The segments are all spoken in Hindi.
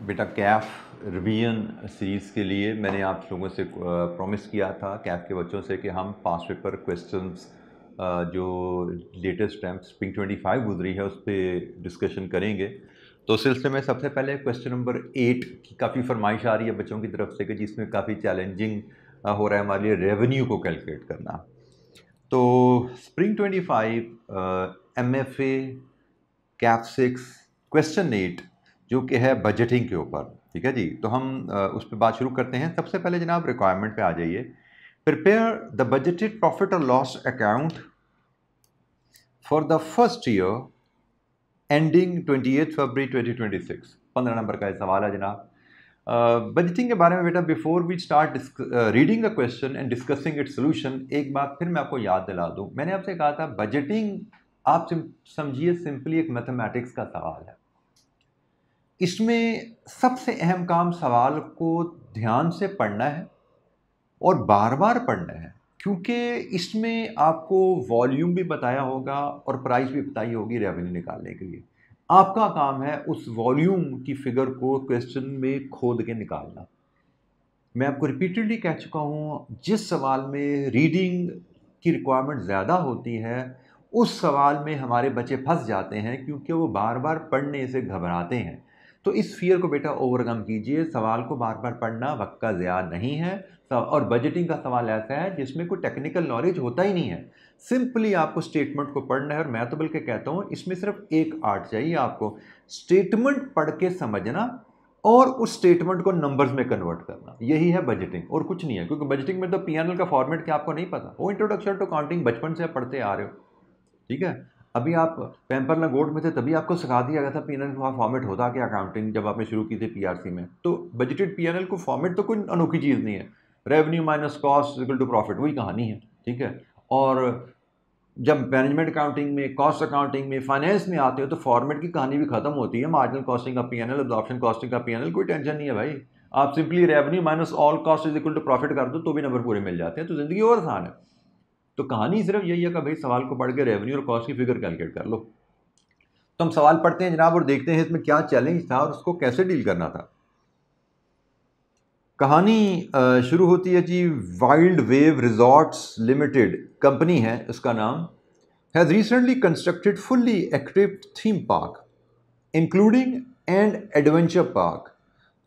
बेटा कैफ रिवीजन सीरीज़ के लिए मैंने आप लोगों से प्रॉमिस किया था कैफ के बच्चों से कि हम पास पेपर क्वेश्चंस जो लेटेस्ट टाइम स्प्रिंग 25 गुजरी है उस पर डिस्कशन करेंगे। तो सिलसिले में सबसे पहले क्वेश्चन नंबर 8 की काफ़ी फरमाइश आ रही है बच्चों की तरफ से कि जिसमें काफ़ी चैलेंजिंग हो रहा है हमारे लिए रेवेन्यू को कैलकुलेट करना। तो स्प्रिंग 25 MFA कैफ 6 क्वेश्चन 8 जो कि है बजटिंग के ऊपर। ठीक है जी, तो हम उस पर बात शुरू करते हैं। सबसे पहले जनाब रिक्वायरमेंट पे आ जाइए। प्रिपेयर द बजटेड प्रॉफिट और loss account for the first year ending 28 February 2026। 15 number का सवाल है जनाब। बजटिंग के बारे में बेटा before we start reading the question and discussing it solution, एक बात फिर मैं आपको याद दिला दूं। मैंने आपसे कहा था बजटिंग आप समझिए सिंपली एक मैथमेटिक्स का सवाल है। इसमें सबसे अहम काम सवाल को ध्यान से पढ़ना है और बार बार पढ़ना है, क्योंकि इसमें आपको वॉल्यूम भी बताया होगा और प्राइस भी बताई होगी रेवेन्यू निकालने के लिए। आपका काम है उस वॉल्यूम की फिगर को क्वेश्चन में खोद के निकालना। मैं आपको रिपीटेडली कह चुका हूँ, जिस सवाल में रीडिंग की रिक्वायरमेंट ज़्यादा होती है उस सवाल में हमारे बच्चे फंस जाते हैं, क्योंकि वो बार बार पढ़ने से घबराते हैं। तो इस फियर को बेटा ओवरकम कीजिए। सवाल को बार बार पढ़ना वक्त का ज़िया नहीं है। और बजटिंग का सवाल ऐसा है जिसमें कोई टेक्निकल नॉलेज होता ही नहीं है। सिंपली आपको स्टेटमेंट को पढ़ना है। और मैं तो बल्कि कहता हूँ इसमें सिर्फ एक आर्ट चाहिए आपको, स्टेटमेंट पढ़ के समझना और उस स्टेटमेंट को नंबर्स में कन्वर्ट करना। यही है बजटिंग और कुछ नहीं है। क्योंकि बजटिंग में तो पीएनएल का फॉर्मेट क्या आपको नहीं पता, वो इंट्रोडक्शन टू अकाउंटिंग बचपन से आप पढ़ते आ रहे हो। ठीक है, अभी आप पैम्पर लगोड में थे तभी आपको सिखा दिया गया था पीएनएल का फॉर्मेट होता क्या अकाउंटिंग, जब आपने शुरू की थी पीआरसी में। तो बजटेड पीएनएल को फॉर्मेट तो कोई अनोखी चीज़ नहीं है। Revenue minus cost equal to profit, वही कहानी है। ठीक है, और जब मैनेजमेंट अकाउंटिंग में, कॉस्ट अकाउंटिंग में, फाइनेंस में आते हो तो फॉर्मेट की कहानी भी खत्म होती है। मार्जिनल कॉस्टिंग का पीएनएल, एब्जॉर्प्शन कॉस्टिंग का पीएनएल, कोई टेंशन नहीं है भाई। आप simply revenue minus all cost is equal to profit कर दो तो भी नंबर पूरे मिल जाते हैं। तो जिंदगी और आसान है। तो कहानी सिर्फ यही है कि भाई सवाल को पढ़ के रेवेन्यू और कॉस्ट की फिगर कैलकुलेट कर लो। तो हम सवाल पढ़ते हैं जनाब और देखते हैं इसमें क्या चैलेंज था और उसको कैसे डील करना था। कहानी शुरू होती है जी। Wild wave resorts limited company है, उसका नाम, has recently constructed fully equipped theme park including an adventure park।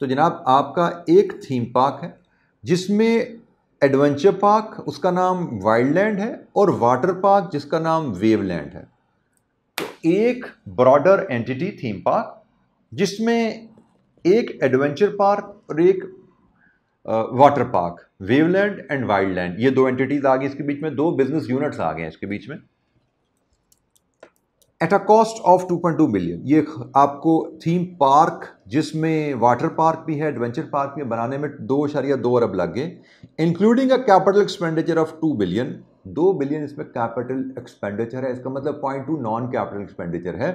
तो जनाब आपका एक थीम पार्क है जिसमें एडवेंचर पार्क उसका नाम वाइल्डलैंड है और वाटर पार्क जिसका नाम वेवलैंड है। तो एक ब्रॉडर एंटिटी थीम पार्क जिसमें एक एडवेंचर पार्क और एक वाटर पार्क, वेवलैंड एंड वाइल्डलैंड, ये दो एंटिटीज आ गई। इसके बीच में दो बिजनेस यूनिट्स आ गए हैं इसके बीच में। At a cost of 2.2 billion, ये आपको थीम पार्क जिसमें वाटर पार्क भी है एडवेंचर पार्क भी है बनाने में 2.2 अरब लग गए, including a capital expenditure of 2 billion. 2 billion इसमें कैपिटल एक्सपेंडिचर है, इसका मतलब 0.2 नॉन कैपिटल एक्सपेंडिचर है।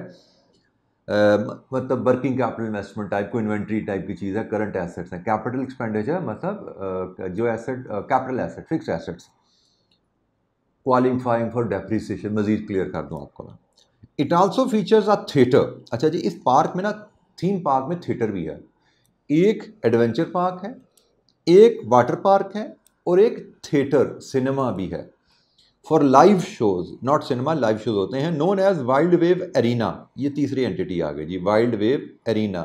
मतलब वर्किंग कैपिटल इन्वेस्टमेंट टाइप को, इन्वेंट्री टाइप की चीज़ है, करंट एसेट्स है। कैपिटल एक्सपेंडिचर मतलब जो asset, capital asset, fix assets, qualifying for depreciation. मजीद क्लियर कर दूं आपको मैं। It also features a theatre. अच्छा जी, इस पार्क में ना, थीम पार्क में थिएटर भी है। एक एडवेंचर पार्क है, एक वाटर पार्क है और एक थिएटर सिनेमा भी है for live shows, not cinema, live shows होते हैं। Known as Wild Wave Arena, ये तीसरी एंटिटी आ गई जी, वाइल्ड वेव एरिना।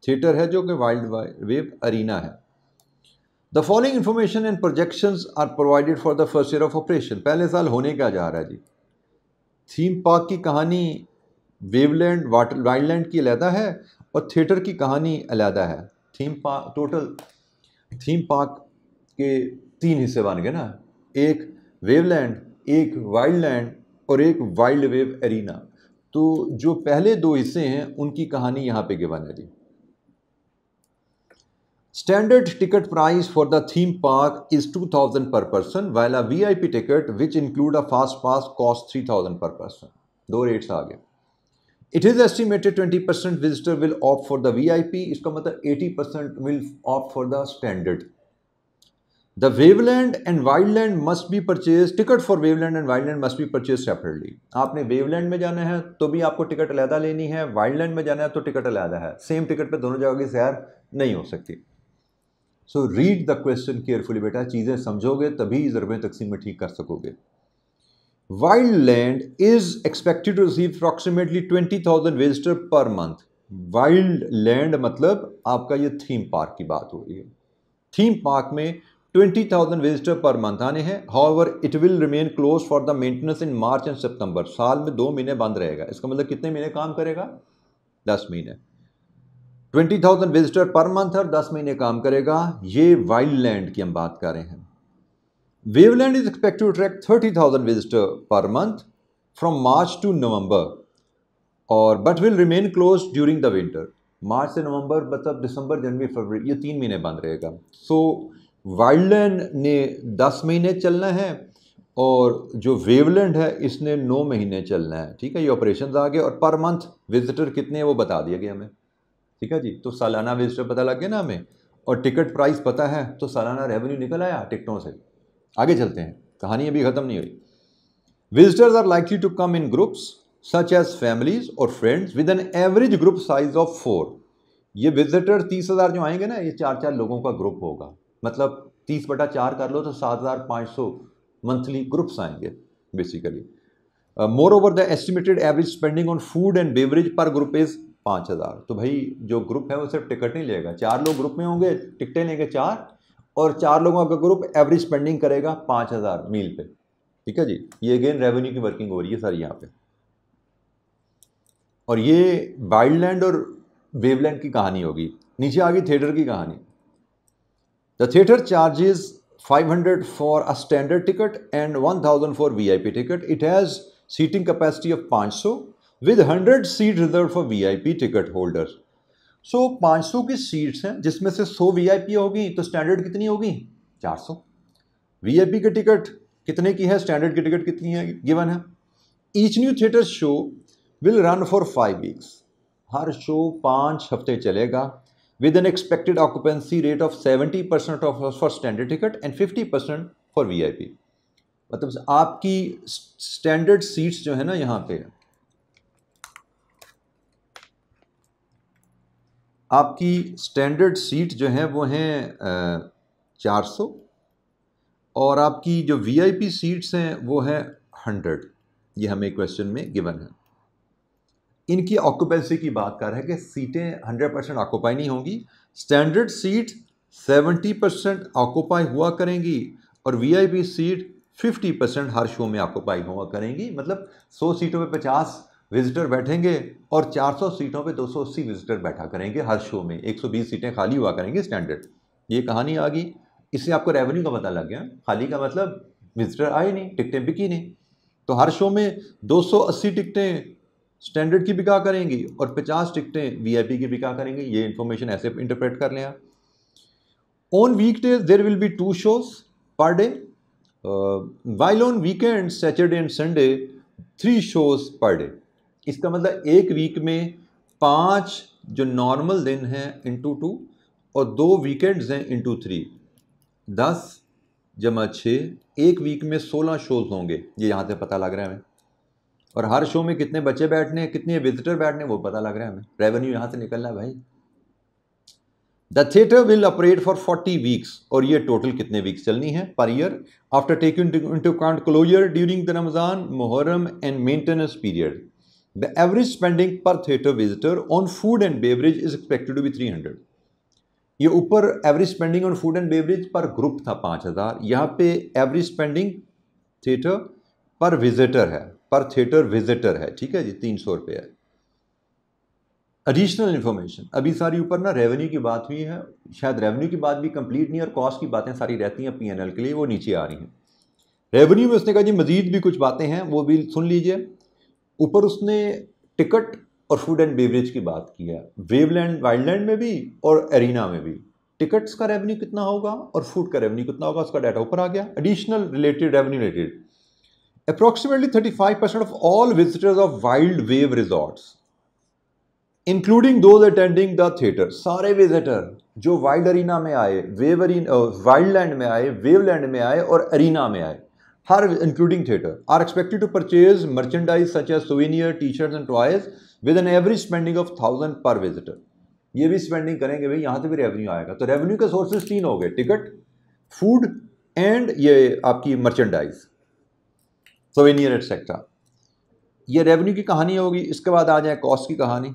थिएटर है जो कि वाइल्ड वेव एरिना है। The following information and projections are provided for the first year of operation. पहले साल होने क्या जा रहा है जी। थीम पार्क की कहानी वेवलैंड वाटर वाइल्डलैंड की अलहदा है और थिएटर की कहानी अलहदा है। Theme park, total theme park के 3 हिस्से बन गए ना, एक वेवलैंड, एक वाइल्डलैंड और एक वाइल्ड वेव एरिना। तो जो पहले 2 हिस्से हैं उनकी कहानी यहाँ पे गिवन है जी। Standard ticket price for the theme park is 2,000 per person, while a VIP ticket, which include a fast pass, costs 3,000 per person. 2 rates आ गए। It is estimated 20% visitor will opt for the VIP, इसका मतलब 80% will opt for the standard. The Waveland and Wildland must be purchase, ticket for Waveland and Wildland must be purchase separately. आपने वेवलैंड में जाना है तो भी आपको टिकट अलहदा लेनी है, वाइल्डलैंड में जाना है तो टिकट अलहदा है, सेम टिकट पे दोनों जगह की सैर नहीं हो सकती। So read the question carefully बेटा, चीज़ें समझोगे तभी ज़रबें तकसीम में ठीक कर सकोगे। Wildland is expected to receive approximately 20,000 visitor per month. Wild land मतलब आपका ये थीम पार्क की बात हो रही है। थीम पार्क में 20,000 विजिटर पर मंथ आने हैं। However it will remain close for the maintenance in March and September. साल में 2 महीने बंद रहेगा। इसका मतलब कितने महीने काम करेगा? 10 महीने। 20,000 विजिटर पर मंथ और 10 महीने काम करेगा। ये वाइल्ड लैंड की हम बात कर रहे हैं। Waveland is expected to attract 30,000 visitor per month from March to November और but will remain close during the winter. March से नवंबर मतलब दिसंबर, जनवरी, फरवरी, ये 3 महीने बंद रहेगा। सो वाइल्डलैंड ने 10 महीने चलना है और जो वेवलैंड है इसने 9 महीने चलना है। ठीक है, ये ऑपरेशन आ गए और पर मंथ विजिटर कितने हैं वो बता दिया गया हमें। ठीक है जी, तो सालाना विजिटर पता लग गया ना हमें, और टिकट प्राइस पता है तो सालाना रेवेन्यू निकल आया टिकटों से। आगे चलते हैं, कहानी अभी ख़त्म नहीं हुई। Visitors are likely to come in groups such as families और friends with an average group size of 4। ये विजिटर 30,000 जो आएंगे ना, ये 4-4 लोगों का ग्रुप होगा। मतलब 30/4 कर लो तो 7,500 मंथली ग्रुप्स आएंगे basically. More over the estimated average spending on food and beverage per group is 5,000। तो भाई जो ग्रुप है वो सिर्फ टिकट नहीं लेगा, 4 लोग ग्रुप में होंगे, टिकटें लेंगे 4, और 4 लोगों का ग्रुप एवरेज स्पेंडिंग करेगा 5,000 मील पे। ठीक है जी, ये अगेन रेवेन्यू की वर्किंग हो रही है सारी यहाँ पे। और ये वाइल्डलैंड और वेवलैंड की कहानी होगी। नीचे आ गई थिएटर की कहानी। The theatre charges 500 for a standard ticket and 1,000 for VIP ticket. It has seating capacity of 500 with 100 seat reserve for VIP ticket holders. So 500 की सीट्स हैं जिसमें से 100 वीआईपी होगी, तो स्टैंडर्ड कितनी होगी? 400। वीआईपी की टिकट कितने की है, स्टैंडर्ड की टिकट कितनी है, गिवन है। Each new theatre show will run for 5 weeks. Her show 5 हफ्ते चलेगा with N expected occupancy rate of 70% for standard ticket and 50% for VIP. मतलब आपकी स्टैंडर्ड सीट्स जो है ना, यहाँ पे आपकी स्टैंडर्ड सीट जो है वो हैं 400 और आपकी जो वीआईपी सीट्स हैं वो है 100। ये हमें क्वेश्चन में गिवन है। इनकी ऑक्यूपेंसी की बात कर रहे हैं कि सीटें 100% ऑक्यूपाई नहीं होंगी। स्टैंडर्ड सीट 70% ऑक्यूपाई हुआ करेंगी और वीआईपी सीट 50% हर शो में ऑक्यूपाई हुआ करेंगी। मतलब 100 सीटों पे 50 विजिटर बैठेंगे और 400 सीटों पे 280 विजिटर बैठा करेंगे हर शो में। 120 सीटें खाली हुआ करेंगी स्टैंडर्ड। ये कहानी आ गई। इससे आपको रेवेन्यू का पता लग गया। खाली का मतलब विजिटर आए नहीं, टिकटें बिकी नहीं। तो हर शो में 280 टिकटें स्टैंडर्ड की बिका करेंगी और 50 टिकटें वीआईपी की बिका करेंगी। ये इंफॉर्मेशन ऐसे इंटरप्रेट कर लें आप। On weekdays there will be 2 shows per day, while on weekend Saturday and Sunday 3 shows per day. इसका मतलब एक वीक में 5 जो नॉर्मल दिन हैं इंटू 2 और 2 वीकेंड्स हैं इंटू 3, 10 जमा 6, एक वीक में 16 शोज होंगे। ये यहाँ से पता लग रहा है हमें। और हर शो में कितने बच्चे बैठने हैं, कितने विजिटर बैठने हैं वो पता लग रहा है हमें। रेवेन्यू यहाँ से निकल रहा है भाई। The theatre will operate for 40 weeks. और ये टोटल कितने वीक्स चलनी है per year after taking into account closure during the Ramzan, Muharram and maintenance period. The average spending per theatre visitor on food and beverage is expected to be 300। ये ऊपर average spending on food and beverage per group था 5,000। यहाँ पे average spending theatre per visitor है, पर थिएटर विजिटर है। ठीक है जी, 300 रुपये है। एडिशनल इन्फॉर्मेशन, अभी सारी ऊपर ना रेवेन्यू की बात हुई है, शायद रेवेन्यू की बात भी कंप्लीट नहीं और कॉस्ट की बातें सारी रहती हैं पीएनएल के लिए, वो नीचे आ रही हैं। रेवेन्यू में उसने कहा जी मजीद भी कुछ बातें हैं, वो भी सुन लीजिए। ऊपर उसने टिकट और फूड एंड बेवरेज की बात की है, वेवलैंड वाइल्डलैंड में भी और एरिना में भी। टिकट्स का रेवेन्यू कितना होगा और फूड का रेवेन्यू कितना होगा, उसका डाटा ऊपर आ गया। Additional related revenue related, approximately 35% of all visitors of wild wave resorts including those attending the theatre, सारे विजिटर जो वाइल्ड अरीना में आए, वाइल्ड लैंड में आए, वेवलैंड में आए और अरीना में आए, हर including theatre are expected to purchase merchandise such as souvenir, T shirts and toys with an average spending of 1000 per visitor. ये भी स्पेंडिंग करेंगे भाई, यहां से भी रेवेन्यू आएगा। तो रेवेन्यू के सोर्सेज 3 हो गए, टिकट, फूड एंड ये आपकी मर्चेंडाइज, सोवेनियर एटसेट्रा। ये रेवेन्यू की कहानी होगी। इसके बाद आ जाए कॉस्ट की कहानी।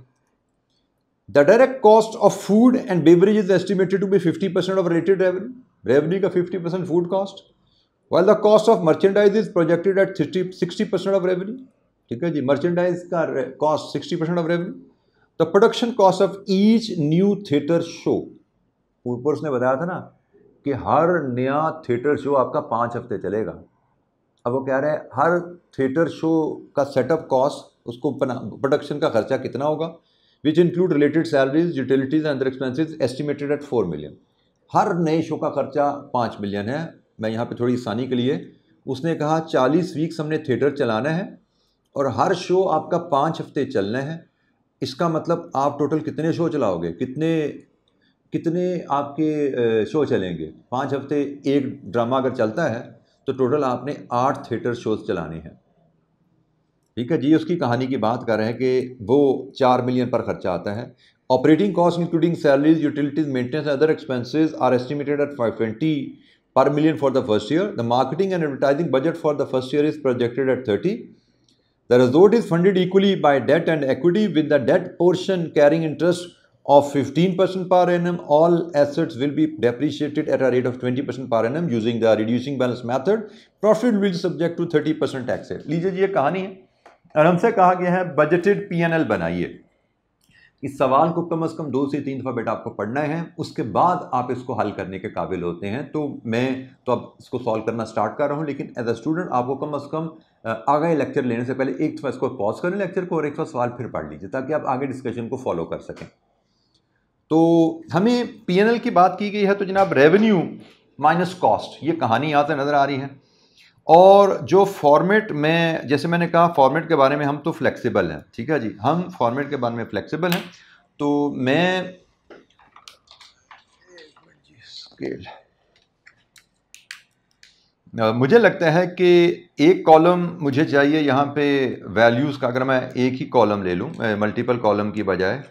The direct cost of food and beverage is estimated to be 50% of rated revenue, revenue का 50% food cost, while the cost of merchandise is projected at 60% of revenue। ठीक है जी, मर्चेंडाइज का cost 60% of revenue. The production cost of each new theatre show, ऊपर उसने बताया था ना कि हर नया थिएटर शो आपका 5 हफ्ते चलेगा। अब वो कह रहे हैं हर थिएटर शो का सेटअप कॉस्ट, उसको प्रोडक्शन का खर्चा कितना होगा, which include related salaries, utilities and other expenses estimated at 4 million. हर नए शो का खर्चा 5 मिलियन है। मैं यहाँ पे थोड़ी आसानी के लिए, उसने कहा 40 वीक्स हमने थिएटर चलाना है और हर शो आपका 5 हफ्ते चलना है। इसका मतलब आप टोटल कितने शो चलाओगे, कितने आपके शो चलेंगे। 5 हफ्ते एक ड्रामा अगर चलता है तो टोटल आपने 8 थिएटर शोज चलाने हैं। ठीक है जी, उसकी कहानी की बात कर रहे हैं कि वो 4 मिलियन पर खर्चा आता है। Operating cost including salaries, utilities, maintenance, other expenses are estimated at 520 per million for the first year. The marketing and advertising budget for the first year is projected at 30. The resort is funded equally by debt and equity, with the debt portion carrying interest of 15% per annum. All assets will be depreciated at a rate of 20% per annum using the reducing balance method. Profit will be subject to 30% tax rate। लीजिए जी, ये कहानी है और हमसे कहा गया है बजटेड P&L बनाइए। इस सवाल को कम से कम 2 से 3 दफ़ा बेटा आपको पढ़ना है, उसके बाद आप इसको हल करने के काबिल होते हैं। तो मैं तो अब इसको सॉल्व करना स्टार्ट कर रहा हूँ, लेकिन एज अ स्टूडेंट आपको कम से कम आगे लेक्चर लेने से पहले एक दफ़ा इसको पॉज करें लेक्चर को और एक दफ़ा सवाल फिर पढ़ लीजिए ताकि आप आगे डिस्कशन को फॉलो कर सकें। तो हमें P&L की बात की गई है, तो जनाब रेवेन्यू माइनस कॉस्ट, ये कहानी यहाँ से नज़र आ रही है। और जो फॉर्मेट में, जैसे मैंने कहा फॉर्मेट के बारे में हम तो फ्लेक्सिबल हैं। ठीक है जी, हम फॉर्मेट के बारे में फ्लेक्सिबल हैं। तो मैं स्केल, मुझे लगता है कि एक कॉलम मुझे चाहिए यहाँ पे वैल्यूज़ का। अगर मैं एक ही कॉलम ले लूँ, मल्टीपल कॉलम की बजाय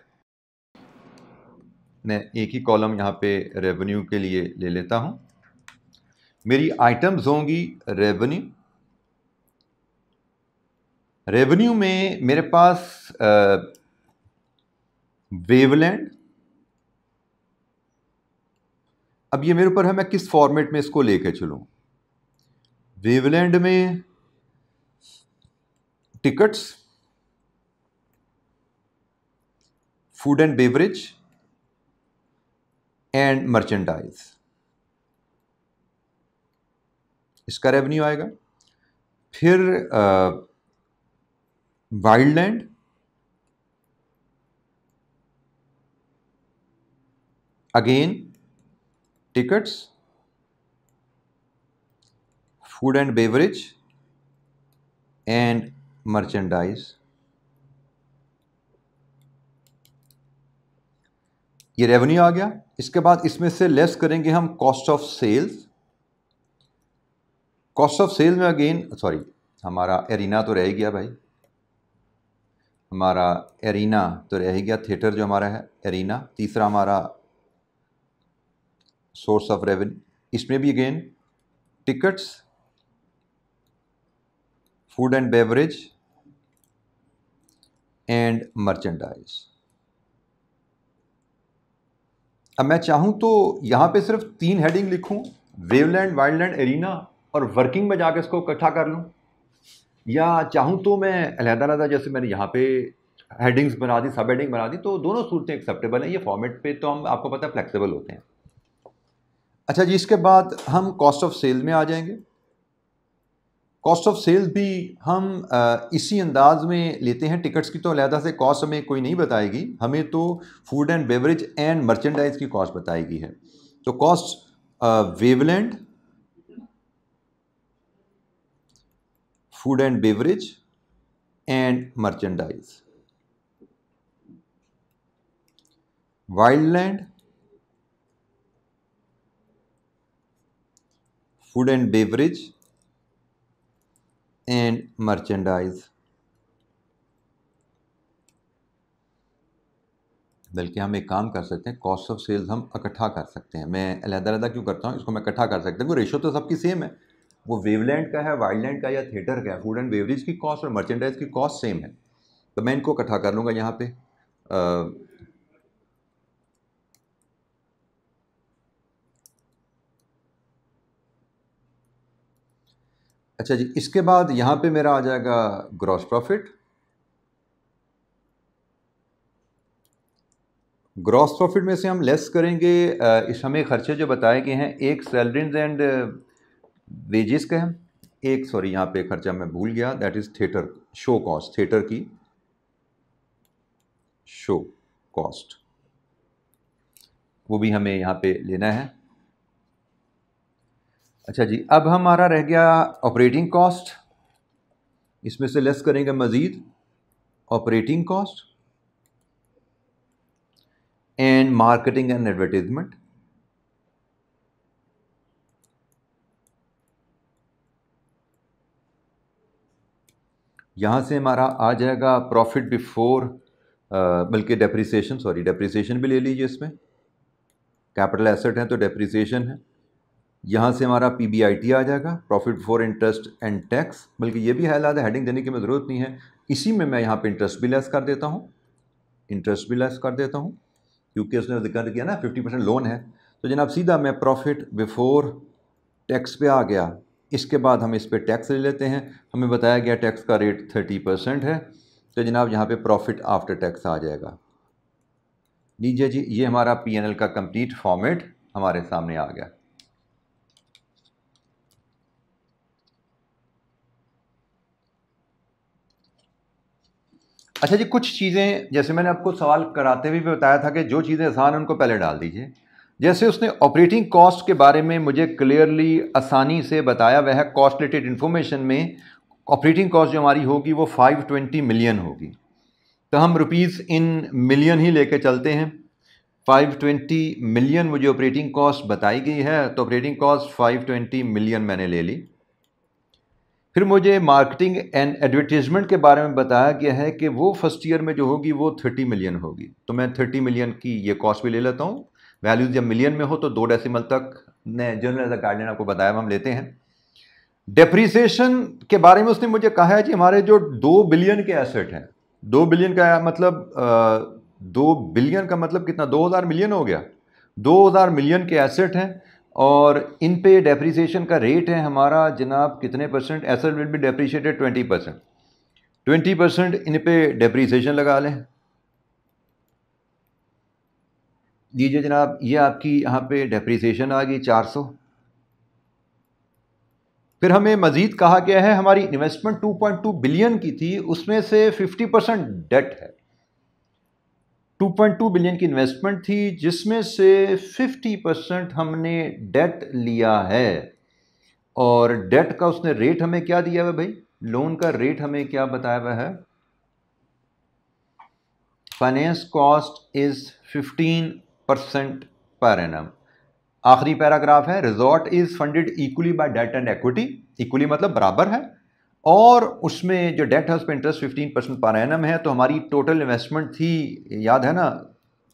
मैं एक ही कॉलम यहाँ पे रेवेन्यू के लिए ले लेता हूँ। मेरी आइटम्स होंगी रेवेन्यू। रेवेन्यू में मेरे पास वेवलैंड, अब ये मेरे ऊपर है मैं किस फॉर्मेट में इसको लेके चलूँ। वेवलैंड में tickets, food and beverage and merchandise, इसका रेवेन्यू आएगा। फिर Wild Land, again tickets, food and beverage and merchandise, ये रेवेन्यू आ गया। इसके बाद इसमें से लेस करेंगे हम cost of sales. Cost of sales में अगेन सॉरी, हमारा एरिना तो रह गया भाई, हमारा एरिना तो रह गया, थिएटर जो हमारा है एरिना। तीसरा हमारा सोर्स ऑफ रेवेन्यू, इसमें भी again tickets, food and beverage and merchandise. अब मैं चाहूं तो यहां पे सिर्फ 3 हेडिंग लिखूं, वेवलैंड, वाइल्डलैंड, एरिना, और वर्किंग में जाकर इसको इकट्ठा कर लूं, या चाहूं तो मैं अलहदा-अलहदा जैसे मैंने यहाँ पे हेडिंग्स बना दी, सब हेडिंग बना दी, तो दोनों सूरतें एक्सेप्टेबल हैं। ये फॉर्मेट पे तो हम आपको पता है फ्लेक्सिबल होते हैं। अच्छा जी, इसके बाद हम कॉस्ट ऑफ सेल में आ जाएंगे। कॉस्ट ऑफ सेल्स भी हम इसी अंदाज में लेते हैं। टिकट्स की तो अलहदा से कॉस्ट हमें कोई नहीं बताएगी, हमें तो food and beverage and merchandise की कॉस्ट बताएगी है। तो cost Waveland, food and beverage and merchandise. Wild land, food and beverage and merchandise. बल्कि हम एक काम कर सकते हैं, कॉस्ट ऑफ सेल्स हम इकट्ठा कर सकते हैं। मैं अलग-अलग क्यों करता हूँ, इसको मैं इकट्ठा कर सकते हैं, वो रेशो तो सबकी सेम है। वो वेवलैंड का है, वाइल्ड लैंड का या थिएटर का है, फूड एंड बेवरेज की कॉस्ट और मर्चेंडाइज की कॉस्ट सेम है, तो मैं इनको इकट्ठा कर लूँगा यहाँ पे। अच्छा जी, इसके बाद यहाँ पे मेरा आ जाएगा ग्रॉस प्रॉफिट। ग्रॉस प्रॉफिट में से हम लेस करेंगे इस हमें खर्चे जो बताए गए हैं, एक सैलरीज एंड वेजेस का है, एक सॉरी यहाँ पे खर्चा मैं भूल गया, that is theatre show cost, theatre की शो कॉस्ट, वो भी हमें यहाँ पे लेना है। अच्छा जी, अब हमारा रह गया ऑपरेटिंग कॉस्ट, इसमें से लेस करेंगे मज़ीद operating cost and marketing and advertisement. यहाँ से हमारा आ जाएगा प्रॉफिट बिफोर, बल्कि डेप्रिसिएशन, सॉरी डेप्रिसिएशन भी ले लीजिए, इसमें कैपिटल एसेट है तो डेप्रिसिएशन है। यहाँ से हमारा पीबीआईटी आ जाएगा, profit before interest and tax, बल्कि ये भी हालात है, हेडिंग देने की ज़रूरत नहीं है, इसी में मैं यहाँ पे इंटरेस्ट भी लेस कर देता हूँ, इंटरेस्ट भी लेस कर देता हूँ, क्योंकि उसने जिक्र किया ना 50% लोन है। तो जनाब सीधा मैं प्रॉफिट बिफोर टैक्स पे आ गया। इसके बाद हम इस पे टैक्स ले लेते हैं, हमें बताया गया टैक्स का रेट 30% है, तो जनाब यहाँ पे प्रॉफिट आफ्टर टैक्स आ जाएगा। लीजिए जी, ये हमारा पीएनएल का कंप्लीट फॉर्मेट हमारे सामने आ गया। अच्छा जी, कुछ चीज़ें जैसे मैंने आपको सवाल कराते हुए भी बताया था कि जो चीज़ें आसान हैं उनको पहले डाल दीजिए। जैसे उसने ऑपरेटिंग कॉस्ट के बारे में मुझे क्लियरली आसानी से बताया, वह है कॉस्ट रिलेटेड इन्फॉर्मेशन में ऑपरेटिंग कॉस्ट जो हमारी होगी वो 520 मिलियन होगी, तो हम रुपीज़ इन मिलियन ही लेके चलते हैं। 520 मिलियन मुझे ऑपरेटिंग कॉस्ट बताई गई है, तो ऑपरेटिंग कॉस्ट 520 मिलियन मैंने ले ली। फिर मुझे मार्केटिंग एंड एडवर्टीजमेंट के बारे में बताया गया है कि वो फर्स्ट ईयर में जो होगी वो 30 मिलियन होगी, तो मैं 30 मिलियन की ये कॉस्ट भी ले लेता हूँ। वैल्यूज जब मिलियन में हो तो 2 डेसिमल तक ने जनरल गाइडलाइन आपको बताया हम लेते हैं। डेप्रीसिएशन के बारे में उसने मुझे कहा है कि हमारे जो 2 बिलियन के एसेट हैं, 2 बिलियन का मतलब 2 बिलियन का मतलब कितना, 2000 मिलियन हो गया, 2000 मिलियन के एसेट हैं और इन पे डेप्रीसिएशन का रेट है हमारा जनाब कितने परसेंट, एसेट विल बी डेप्रीशिएटेड 20%, 20% इन पे डेप्रीसिएशन लगा लें। लीजिए जनाब, ये आपकी यहाँ पे डेप्रीसिएशन आ गई 400। फिर हमें मजीद कहा गया है हमारी इन्वेस्टमेंट 2.2 बिलियन की थी, उसमें से 50% डेट है। 2.2 बिलियन की इन्वेस्टमेंट थी जिसमें से 50% हमने डेट लिया है, और डेट का उसने रेट हमें क्या दिया हुआ है भाई, लोन का रेट हमें क्या बताया हुआ है, finance cost is 15% per annum. आखिरी पैराग्राफ है, resort is funded equally by debt and equity, equally मतलब बराबर है, और उसमें जो डेट है उस पर इंटरेस्ट 15% पर एनम है। तो हमारी टोटल इन्वेस्टमेंट थी, याद है ना,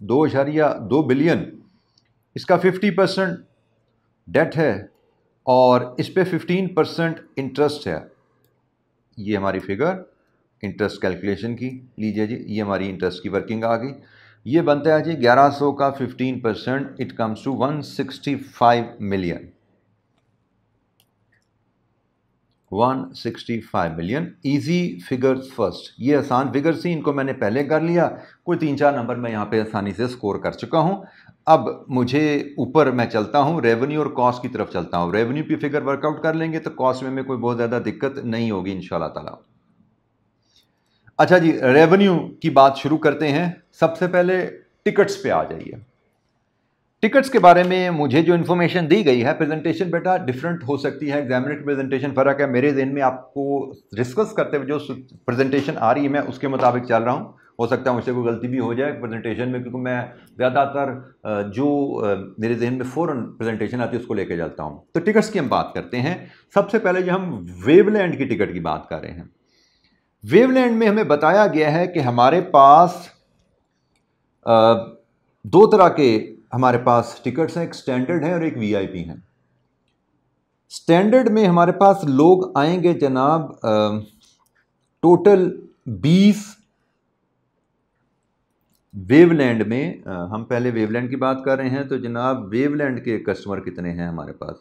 2.2 बिलियन, इसका 50% डेट है और इस पे 15% इंटरेस्ट है। ये हमारी फिगर इंटरेस्ट कैलकुलेशन की, लीजिए जी, ये हमारी इंटरेस्ट की वर्किंग आ गई। ये बनता है जी 1100 का 15%, it comes to 165 million, 165 million. Easy figures first, ये आसान फिगर्स थी, इनको मैंने पहले कर लिया, कोई 3-4 नंबर मैं यहाँ पे आसानी से स्कोर कर चुका हूँ। अब मुझे ऊपर मैं चलता हूँ, रेवेन्यू और कॉस्ट की तरफ चलता हूँ। रेवेन्यू की फिगर वर्कआउट कर लेंगे तो कॉस्ट में कोई बहुत ज़्यादा दिक्कत नहीं होगी इंशाल्लाह ताला। अच्छा जी, रेवेन्यू की बात शुरू करते हैं। सबसे पहले टिकट्स पे आ जाइए। टिकट्स के बारे में मुझे जो इन्फॉर्मेशन दी गई है, प्रेजेंटेशन बेटा डिफरेंट हो सकती है, एग्जामिनर की प्रेजेंटेशन फ़र्क है, मेरे जहन में आपको डिस्कस करते हुए जो प्रेजेंटेशन आ रही है मैं उसके मुताबिक चल रहा हूँ, हो सकता है मुझसे कोई गलती भी हो जाए प्रेजेंटेशन में, क्योंकि मैं ज़्यादातर जो मेरे जहन में फ़ौरन प्रेजेंटेशन आती है उसको लेके चलता हूँ। तो टिकट्स की हम बात करते हैं। सबसे पहले जो हम वेवलैंड की टिकट की बात कर रहे हैं, वेवलैंड में हमें बताया गया है कि हमारे पास दो तरह के हमारे पास टिकट्स हैं, एक स्टैंडर्ड है और एक वीआईपी है। स्टैंडर्ड में हमारे पास लोग आएंगे जनाब टोटल 20 वेवलैंड में। हम पहले वेवलैंड की बात कर रहे हैं, तो जनाब वेवलैंड के कस्टमर कितने हैं हमारे पास?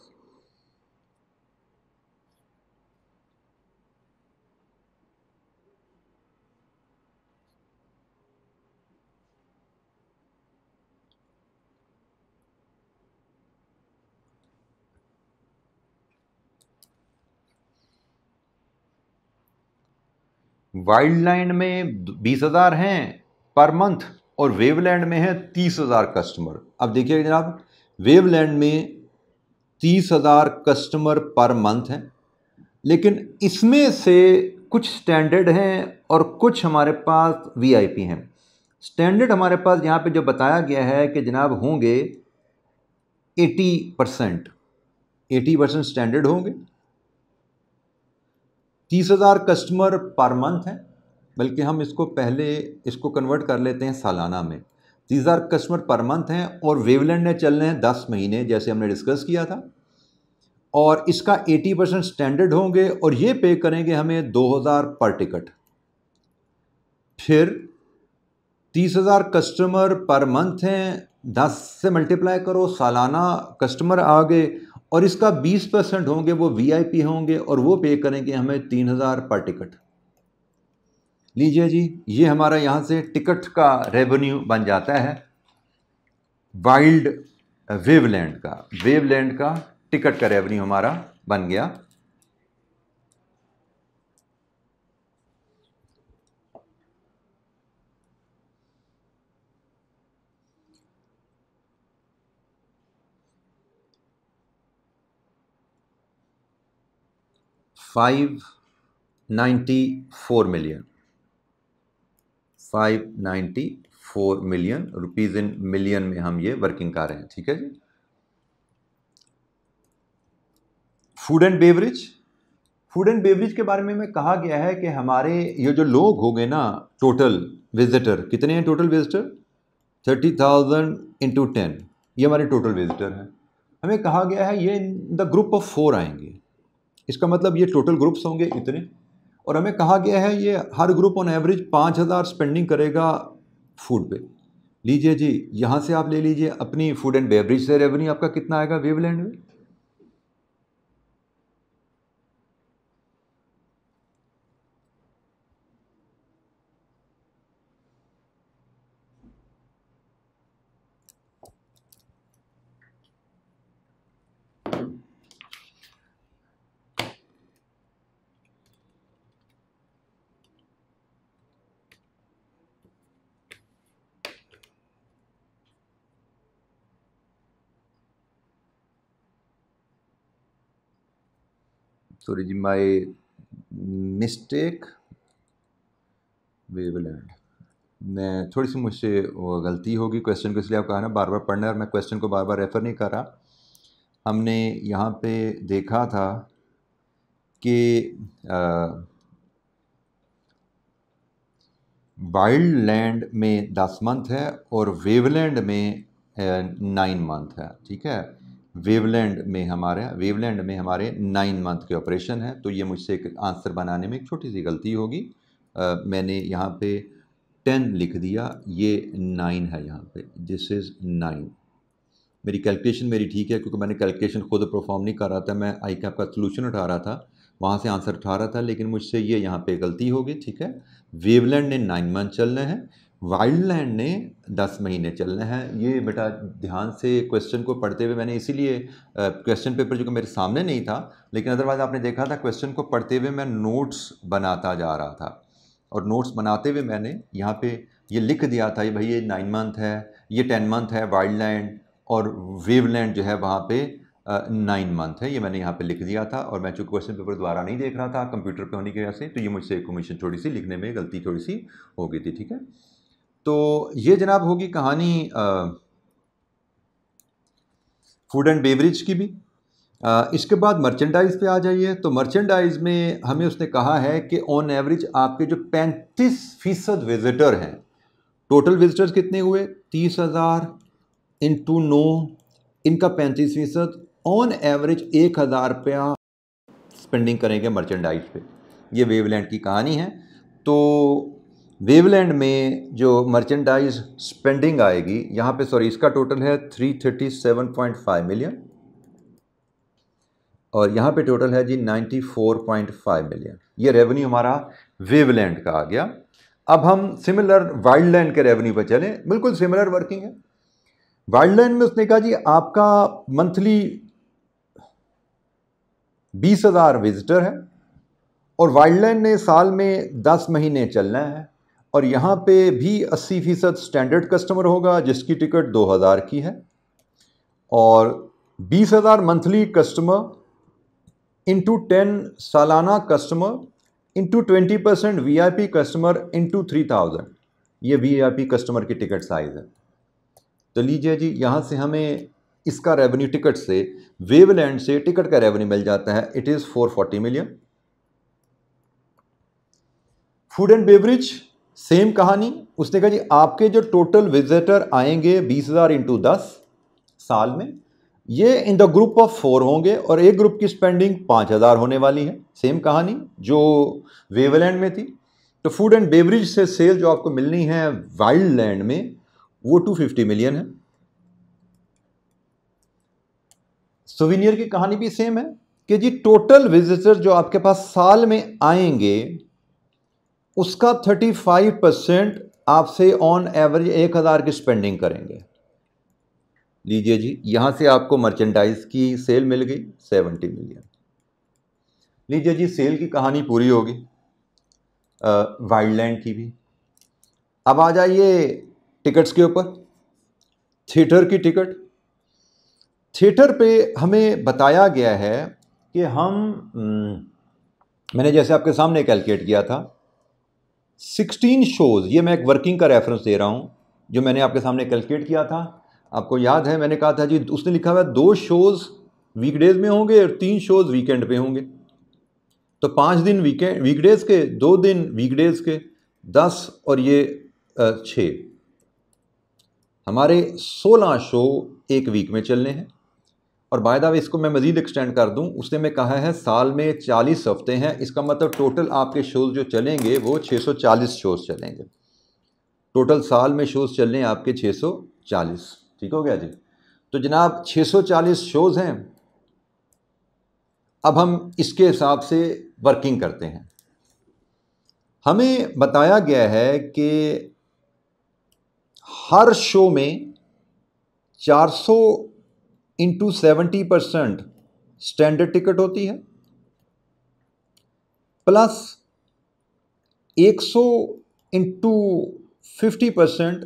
वाइल्ड लैंड में 20,000 हैं पर मंथ और वेवलैंड में है 30,000 कस्टमर। अब देखिए जनाब, वेवलैंड में 30,000 कस्टमर पर मंथ हैं, लेकिन इसमें से कुछ स्टैंडर्ड हैं और कुछ हमारे पास वीआईपी हैं। स्टैंडर्ड हमारे पास यहाँ पे जो बताया गया है कि जनाब होंगे 80% स्टैंडर्ड होंगे, 30,000 कस्टमर पर मंथ हैं, बल्कि हम इसको पहले इसको कन्वर्ट कर लेते हैं सालाना में। 30,000 कस्टमर पर मंथ हैं और वेवलैंड ने चलने हैं 10 महीने, जैसे हमने डिस्कस किया था, और इसका 80% स्टैंडर्ड होंगे और ये पे करेंगे हमें 2,000 पर टिकट। फिर 30,000 कस्टमर पर मंथ हैं, 10 से मल्टीप्लाई करो, सालाना कस्टमर आ गए, और इसका 20% होंगे वो वीआईपी होंगे और वो पे करेंगे हमें 3,000 पर टिकट। लीजिए जी, ये हमारा यहाँ से टिकट का रेवेन्यू बन जाता है वाइल्ड वेवलैंड का टिकट का रेवेन्यू हमारा बन गया। $594 मिलियन रुपीज़ इन मिलियन में हम ये वर्किंग कर रहे हैं, ठीक है जी। फूड एंड बेवरेज के बारे में कहा गया है कि हमारे ये जो लोग हो गए ना, टोटल विजिटर कितने हैं? टोटल विजिटर 30,000 इंटू 10, ये हमारे टोटल विजिटर हैं। हमें कहा गया है ये द ग्रुप ऑफ 4 आएंगे, इसका मतलब ये टोटल ग्रुप्स होंगे इतने, और हमें कहा गया है ये हर ग्रुप ऑन एवरेज 5,000 स्पेंडिंग करेगा फूड पे। लीजिए जी, यहाँ से आप ले लीजिए अपनी फूड एंड बेवरेज से रेवेन्यू आपका कितना आएगा वेवलैंड में। सॉरी जी, माय मिस्टेक, वेवलैंड मैं थोड़ी सी मुझसे गलती होगी क्वेश्चन को, इसलिए आप कहा ना बार बार पढ़ना है, और मैं क्वेश्चन को बार बार रेफ़र नहीं कर रहा। हमने यहाँ पे देखा था कि वाइल्ड लैंड में 10 मंथ है और वेवलैंड में 9 मंथ है, ठीक है। वेवलैंड में हमारे 9 मंथ के ऑपरेशन है, तो ये मुझसे एक आंसर बनाने में एक छोटी सी गलती होगी। मैंने यहाँ पे 10 लिख दिया, ये 9 है यहाँ पे, दिस इज़ 9। मेरी कैलकुलेशन मेरी ठीक है, क्योंकि मैंने कैलकुलेशन खुद परफॉर्म नहीं कर रहा था, मैं आई कैप का सोल्यूशन उठा रहा था, वहाँ से आंसर उठा रहा था, लेकिन मुझसे ये यहाँ पे गलती होगी, ठीक है। वेवलैंड ने 9 मंथ चलने हैं, वाइल्ड लैंड ने 10 महीने चलने हैं। ये बेटा ध्यान से क्वेश्चन को पढ़ते हुए, मैंने इसीलिए क्वेश्चन पेपर जो कि मेरे सामने नहीं था, लेकिन अदरवाइज़ आपने देखा था क्वेश्चन को पढ़ते हुए मैं नोट्स बनाता जा रहा था, और नोट्स बनाते हुए मैंने यहाँ पे ये लिख दिया था, ये भाई ये 9 मंथ है, ये 10 मंथ है वाइल्ड लैंड, और वेवलैंड जो है वहाँ पे 9 मंथ है, ये मैंने यहाँ पे लिख दिया था। और मैं चूँकि क्वेश्चन पेपर दोबारा नहीं देख रहा था कंप्यूटर पे होने की वजह से, तो ये मुझसे कमीशन थोड़ी सी लिखने में गलती थोड़ी सी हो गई थी, ठीक है। तो ये जनाब होगी कहानी फूड एंड बेवरेज की भी। इसके बाद मर्चेंडाइज पे आ जाइए। तो मर्चेंडाइज में हमें उसने कहा है कि ऑन एवरेज आपके जो 35% विजिटर हैं, टोटल विजिटर्स कितने हुए 30,000 इंटू 9, इनका 35%, ऑन एवरेज 1,000 रुपया स्पेंडिंग करेंगे मर्चेंडाइज पे। ये वेवलैंड की कहानी है। तो वेवलैंड में जो मर्चेंडाइज स्पेंडिंग आएगी यहाँ पे, सॉरी, इसका टोटल है 337.5 मिलियन और यहाँ पे टोटल है जी 94.5 मिलियन। ये रेवेन्यू हमारा वेवलैंड का आ गया। अब हम सिमिलर वाइल्डलैंड के रेवेन्यू पर चलें। बिल्कुल सिमिलर वर्किंग है। वाइल्डलैंड में उसने कहा जी आपका मंथली 20,000 विजिटर है और वाइल्डलैंड ने साल में 10 महीने चलना है और यहाँ पे भी 80% स्टैंडर्ड कस्टमर होगा जिसकी टिकट 2,000 की है और 20,000 मंथली कस्टमर इंटू 10 सालाना customer into 20% VIP customer into 3,000, ये VIP कस्टमर की टिकट साइज है। तो लीजिए जी, यहाँ से हमें इसका रेवेन्यू टिकट से, वेवलैंड से टिकट का रेवेन्यू मिल जाता है। It is 440 million. Food and beverage same कहानी। उसने कहा जी आपके जो टोटल विजिटर आएंगे 20,000 इंटू 10 साल में, ये इन द ग्रुप ऑफ 4 होंगे और एक ग्रुप की स्पेंडिंग 5,000 होने वाली है। सेम कहानी जो वेवलैंड में थी। तो फूड एंड बेवरेज से सेल जो आपको मिलनी है वाइल्डलैंड में वो 250 मिलियन है। सोविनियर की कहानी भी सेम है कि जी टोटल विजिटर जो आपके पास साल में आएंगे उसका 35% आपसे ऑन एवरेज 1,000 की स्पेंडिंग करेंगे। लीजिए जी, यहां से आपको मर्चेंडाइज की सेल मिल गई 70 मिलियन। लीजिए जी, सेल की कहानी पूरी होगी वाइल्डलैंड की भी। अब आ जाइए टिकट्स के ऊपर। थिएटर की टिकट, थिएटर पे हमें बताया गया है कि मैंने जैसे आपके सामने कैलकुलेट किया था 16 शोज़, ये मैं एक वर्किंग का रेफरेंस दे रहा हूँ जो मैंने आपके सामने कैलकुलेट किया था। आपको याद है मैंने कहा था जी, उसने लिखा हुआ है 2 शोज़ वीकडेज में होंगे और 3 शोज़ वीकेंड पे होंगे। तो 5 दिन वीकडेज के, 2 दिन वीकडेज के, 10 और ये 6, हमारे 16 शो एक वीक में चलने हैं। और बाय द वे इसको मैं मज़ीद एक्सटेंड कर दूं, उसने में कहा है साल में 40 हफ्ते हैं, इसका मतलब टोटल आपके शोज़ जो चलेंगे वो 640 शोज़ चलेंगे। टोटल साल में शोज़ चलने आपके 640। ठीक हो गया जी। तो जनाब 640 शोज़ हैं। अब हम इसके हिसाब से वर्किंग करते हैं। हमें बताया गया है कि हर शो में 400 इंटू 70% स्टैंडर्ड टिकट होती है प्लस 100 इंटू 50%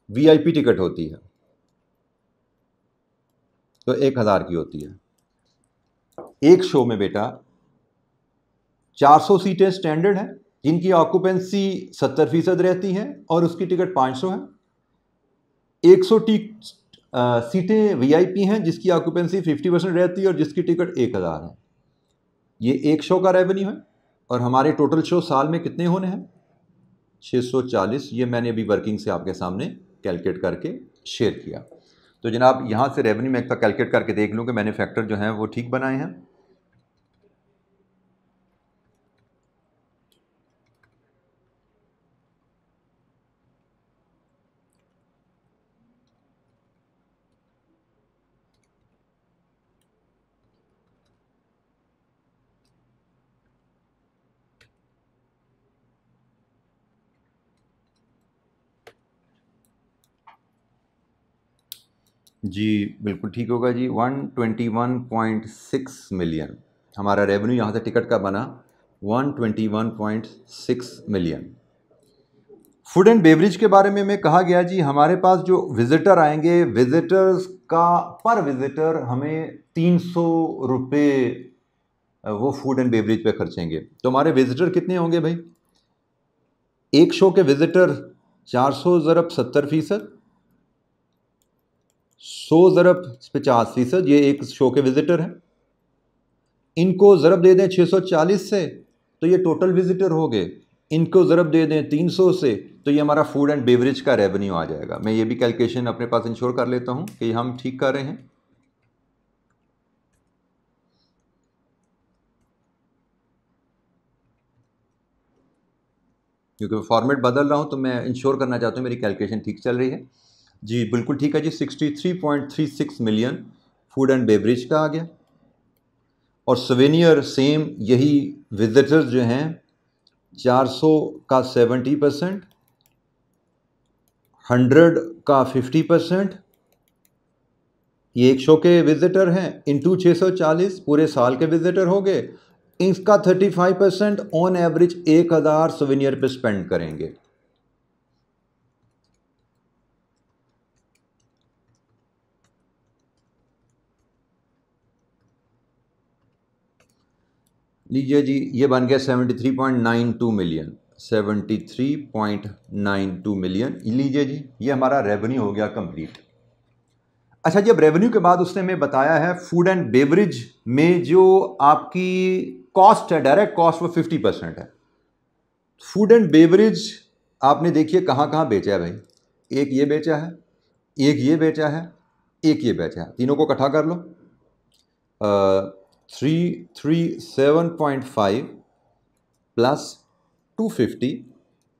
VIP टिकट होती है, तो 1,000 की होती है। एक शो में बेटा 400 सीटें स्टैंडर्ड हैं जिनकी ऑक्यूपेंसी 70% रहती है और उसकी टिकट 500 है। 100 सीटें VIP हैं जिसकी ऑक्यूपेंसी 50% रहती है और जिसकी टिकट 1,000 है। ये एक शो का रेवेन्यू है और हमारे टोटल शो साल में कितने होने हैं 640। ये मैंने अभी वर्किंग से आपके सामने कैलकुलेट करके शेयर किया। तो जनाब यहाँ से रेवेन्यू मैं एक बार कैलकुलेट करके देख लूँ कि मैंने फैक्टर जो हैं वो ठीक बनाए हैं। जी बिल्कुल ठीक होगा जी। 121.6 मिलियन हमारा रेवेन्यू यहाँ से टिकट का बना, 121.6 मिलियन। फूड एंड बेवरेज के बारे में कहा गया जी हमारे पास जो विजिटर आएंगे, विजिटर्स का पर विजिटर हमें 300 रुपये वो फूड एंड बेवरेज पे खर्चेंगे। तो हमारे विजिटर कितने होंगे भाई, एक शो के विजिटर 400 ज़रब 70%, 100 ज़रब 50%, ये एक शो के विजिटर हैं। इनको ज़रब दे दें 640 से तो ये टोटल विजिटर हो गए। इनको ज़रब दे दें 300 से तो ये हमारा फूड एंड बेवरेज का रेवेन्यू आ जाएगा। मैं ये भी कैलकुलेशन अपने पास इंश्योर कर लेता हूँ कि हम ठीक कर रहे हैं। क्योंकि फॉर्मेट बदल रहा हूँ तो मैं इंश्योर करना चाहता हूँ मेरी कैलकुलेशन ठीक चल रही है। जी बिल्कुल ठीक है जी। 63.36 मिलियन फूड एंड बेवरेज का आ गया। और सवेनियर सेम यही विजिटर्स जो हैं 400 का 70%, 100 का 50%, ये एक शो के विजिटर हैं, इंटू 640 पूरे साल के विजिटर हो गए। इसका 35% ऑन एवरेज 1000 सवेनियर पे स्पेंड करेंगे। लीजिए जी, ये बन गया 73.92 मिलियन। 73.92 मिलियन लीजिए जी, ये हमारा रेवेन्यू हो गया कंप्लीट। अच्छा जी, अब रेवेन्यू के बाद उसने हमें बताया है फूड एंड बेवरेज में जो आपकी कॉस्ट है, डायरेक्ट कॉस्ट, वो 50% है। फूड एंड बेवरेज आपने देखिए कहाँ कहाँ बेचा है भाई। एक ये बेचा है, एक ये बेचा है, एक ये बेचा है। तीनों को इकट्ठा कर लो। 337.5 प्लस 250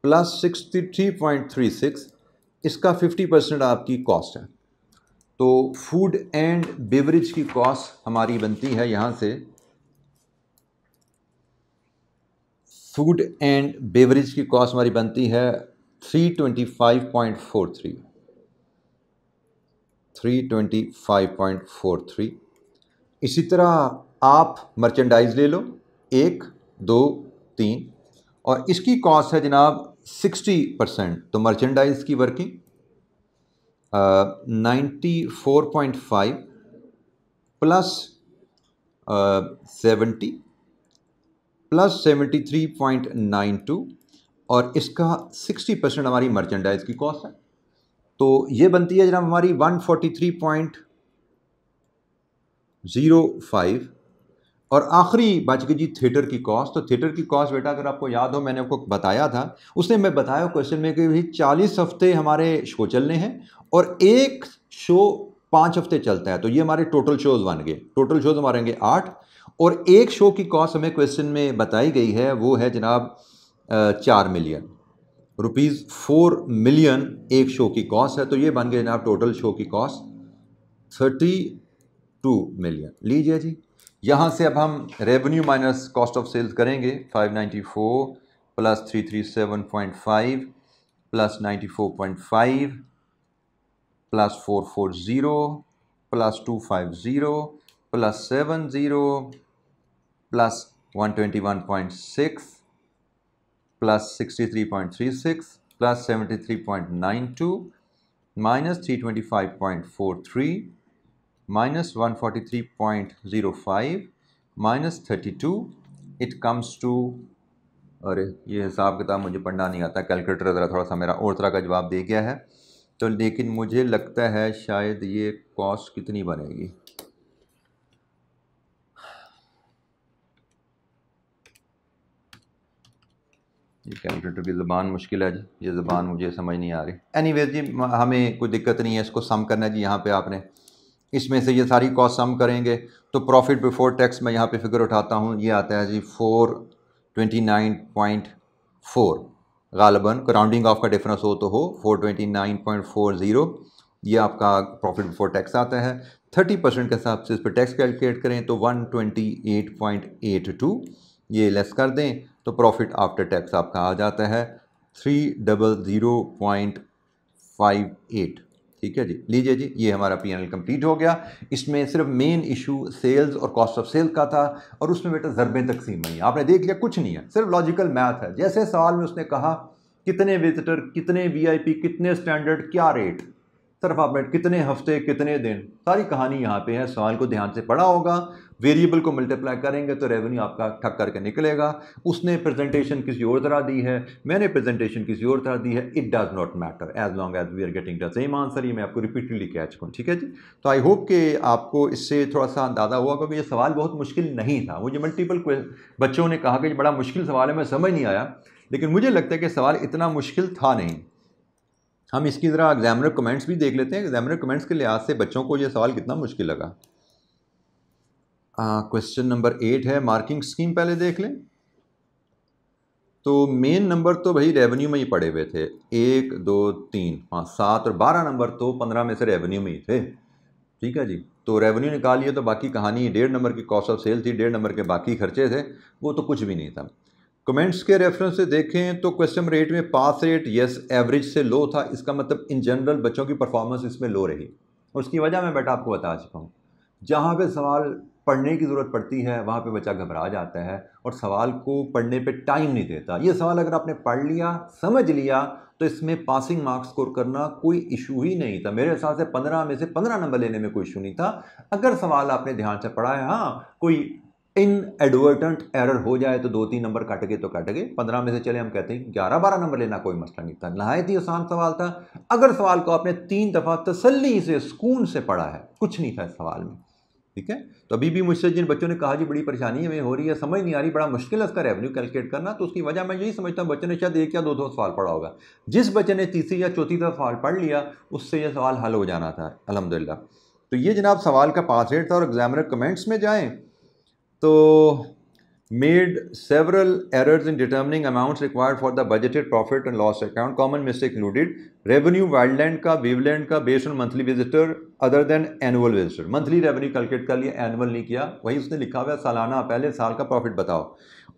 प्लस 63.36, इसका 50% आपकी कॉस्ट है। तो फूड एंड बेवरेज की कॉस्ट हमारी बनती है यहाँ से, फूड एंड बेवरेज की कॉस्ट हमारी बनती है 325.43। 325.43। इसी तरह आप मर्चेंडाइज ले लो, 1 2 3, और इसकी कॉस्ट है जनाब 60%। तो मर्चेंडाइज की वर्किंग 94.5 प्लस 70 प्लस 73.92, और इसका 60% हमारी मर्चेंडाइज की कॉस्ट है। तो ये बनती है जनाब हमारी 143.05। और आखिरी बच गई जी थिएटर की कॉस्ट। तो थिएटर की कॉस्ट बेटा अगर आपको याद हो, मैंने आपको बताया था, उसने मैं बताया क्वेश्चन में कि भाई 40 हफ्ते हमारे शो चलने हैं और एक शो 5 हफ्ते चलता है। तो ये हमारे टोटल शोज बन गए। टोटल शोज हमारे होंगे 8, और एक शो की कॉस्ट हमें क्वेश्चन में बताई गई है, वो है जनाब 4 मिलियन रुपीज़। 4 मिलियन एक शो की कॉस्ट है। तो ये बन गए जनाब टोटल शो की कॉस्ट 32 मिलियन। लीजिए जी, यहाँ से अब हम revenue minus cost of sales करेंगे। 594 plus 337.5 plus 94.5 plus 440 plus 250 plus 70 plus 121.6 plus 63.36 plus 73.92 minus 325.43 minus 143.05 minus 32, it comes to, अरे ये हिसाब किताब मुझे पढ़ना नहीं आता, कैलकुलेटर ज़रा थोड़ा सा मेरा और तरह का जवाब दे गया है। तो लेकिन मुझे लगता है शायद ये कॉस्ट कितनी बनेगी। ये कैलकुलेटर की ज़बान मुश्किल है जी, ये ज़बान मुझे समझ नहीं आ रही। एनीवेज जी, हमें कोई दिक्कत नहीं है, इसको सम करना है जी। यहाँ पे आपने इसमें से ये सारी कॉस्ट सम करेंगे तो प्रॉफिट बिफोर टैक्स मैं यहाँ पे फिगर उठाता हूँ, ये आता है जी 429.4, गालिबन राउंडिंग ऑफ का डिफरेंस हो तो हो 429.40, ये आपका प्रॉफिट बिफोर टैक्स आता है। 30% के हिसाब से इस पर टैक्स कैलकुलेट करें तो 128.82, ये लेस कर दें तो प्रॉफिट आफ्टर टैक्स आपका आ जाता है 300.58। ठीक है जी। लीजिए जी, ये हमारा P&L कंप्लीट हो गया। इसमें सिर्फ मेन इशू सेल्स और कॉस्ट ऑफ सेल का था, और उसमें बेटा ज़रबें तकसीम हुई। आपने देख लिया, कुछ नहीं है, सिर्फ लॉजिकल मैथ है। जैसे सवाल में उसने कहा कितने विजिटर, कितने VIP, कितने स्टैंडर्ड, क्या रेट, सिर्फ आपने कितने हफ्ते कितने दिन, सारी कहानी यहाँ पे है। सवाल को ध्यान से पढ़ा होगा, वेरिएबल को मल्टीप्लाई करेंगे तो रेवेन्यू आपका ठक करके निकलेगा। उसने प्रेजेंटेशन किसी और तरह दी है, मैंने प्रेजेंटेशन किसी और तरह दी है, it does not matter as long as we are getting the same answer. ये मैं आपको रिपीटली कह चुका हूँ, ठीक है जी। तो आई होप कि आपको इससे थोड़ा सा अंदाजा हुआ, क्योंकि ये सवाल बहुत मुश्किल नहीं था। मुझे मल्टीपल बच्चों ने कहा कि बड़ा मुश्किल सवाल है, मैं समझ नहीं आया, लेकिन मुझे लगता है कि सवाल इतना मुश्किल था नहीं। हम इसकी ज़रा एग्जामिनर कमेंट्स भी देख लेते हैं। एग्जामिनर कमेंट्स के लिहाज से बच्चों को ये सवाल कितना मुश्किल लगा। क्वेश्चन नंबर 8 है, मार्किंग स्कीम पहले देख लें। तो मेन नंबर तो भाई रेवेन्यू में ही पड़े हुए थे, 1 2 3 5 7 और 12 नंबर तो 15 में से रेवेन्यू में ही थे, ठीक है जी। तो रेवेन्यू निकालिए तो बाकी कहानी 1.5 नंबर की कॉस्ट ऑफ सेल थी, 1.5 नंबर के बाकी खर्चे थे, वो तो कुछ भी नहीं था। कमेंट्स के रेफरेंस से देखें तो क्वेश्चन नंबर 8 में पास रेट यस एवरेज से लो था। इसका मतलब इन जनरल बच्चों की परफॉर्मेंस इसमें लो रही, और उसकी वजह मैं बेटा आपको बता चुका हूँ। जहाँ पे सवाल पढ़ने की ज़रूरत पड़ती है वहाँ पे बच्चा घबरा जाता है और सवाल को पढ़ने पे टाइम नहीं देता। ये सवाल अगर आपने पढ़ लिया, समझ लिया, तो इसमें पासिंग मार्क्स स्कोर करना कोई इशू ही नहीं था। मेरे हिसाब से 15 में से 15 नंबर लेने में कोई इशू नहीं था, अगर सवाल आपने ध्यान से पढ़ा है। हाँ, कोई इनएडवर्टेंट एरर हो जाए तो 2-3 नंबर कट गए तो कट गए, 15 में से चले हम कहते हैं 11-12 नंबर लेना कोई मसला नहीं था, नहायत ही आसान सवाल था। अगर सवाल को आपने 3 दफ़ा तसल्ली से सुकून से पढ़ा है, कुछ नहीं था इस सवाल में, ठीक है। तो अभी भी मुझसे जिन बच्चों ने कहा जी बड़ी परेशानी हमें हो रही है, समझ नहीं आ रही, बड़ा मुश्किल है इसका रेवेन्यू कैलकुलेट करना, तो उसकी वजह मैं यही समझता हूँ बच्चे ने शायद 1 या 2 सवाल पढ़ा होगा। जिस बच्चे ने तीसरी या चौथी दफ़ा सवाल पढ़ लिया उससे यह सवाल हल हो जाना था अल्हम्दुलिल्लाह। तो ये जनाब सवाल का पास रेट था। और एग्जामिनर कमेंट्स में जाएँ तो made several errors in determining amounts required for the budgeted profit and loss account. Common mistake included revenue wildland का, waveland का based on monthly visitor other than annual visitor. monthly revenue calculate कर लिया, annual नहीं किया। वही उसने लिखा हुआ है सालाना, पहले साल का प्रॉफिट बताओ।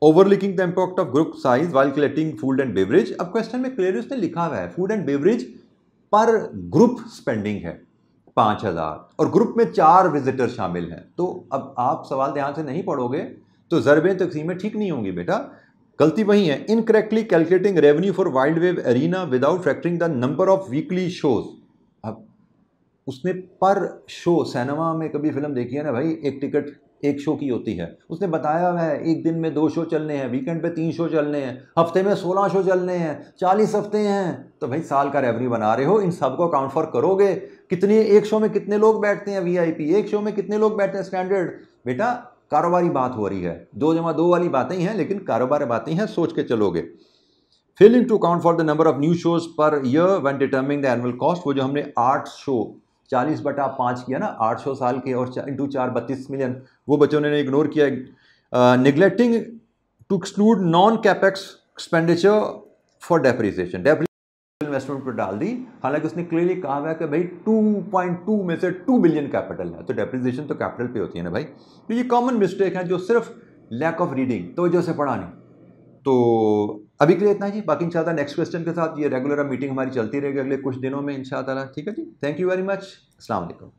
Overlooking the impact of group size while collecting food and beverage. अब क्वेश्चन में क्लियरली उसने लिखा हुआ है food and beverage per group spending है 5000 और ग्रुप में 4 विजिटर शामिल हैं। तो अब आप सवाल ध्यान से नहीं पढ़ोगे तो ज़रबें तकसीमें ठीक नहीं होंगी बेटा। गलती वही है, incorrectly calculating revenue for wild Wave arena without factoring the number of weekly shows. अब उसने पर शो, सिनेमा में कभी फिल्म देखी है ना भाई, एक टिकट एक शो की होती है, उसने बताया हुआ है एक दिन में 2 शो चलने हैं, वीकेंड पे 3 शो चलने हैं, हफ्ते में 16 शो चलने हैं, 40 हफ्ते हैं। तो भाई साल का रेवेन्यू बना रहे हो, इन सबको अकाउंट फॉर करोगे। कितने एक शो में कितने लोग बैठते हैं वीआईपी, एक शो में कितने लोग बैठते हैं स्टैंडर्ड। बेटा कारोबारी बात हो रही है, 2 जमा 2 वाली बातें ही हैं, लेकिन कारोबारी बातें हैं, सोच के चलोगे। Failing to account for the number of new shows per year when determining the annual cost. वो जो हमने 8 शो 40/5 किया ना, 800 साल के और इंटू 4 32 मिलियन, वो बच्चों ने इग्नोर किया। Neglecting to exclude non capex expenditure for depreciation, investment पर डाल दी, हालांकि उसने क्लियरली कहा हुआ है कि भाई 2.2 में से 2 बिलियन कैपिटल है, तो डेप्रिसिएशन तो कैपिटल पे होती है ना भाई। तो ये कॉमन मिस्टेक है जो सिर्फ लैक ऑफ रीडिंग, तो जो से पढ़ा नहीं। तो अभी के लिए इतना जी, बाकी इंशाल्लाह नेक्स्ट क्वेश्चन के साथ ये रेगुलर मीटिंग हमारी चलती रहेगी अगले कुछ दिनों में इंशाल्लाह, ठीक है जी। थैंक यू वेरी मच, अस्सलाम वालेकुम।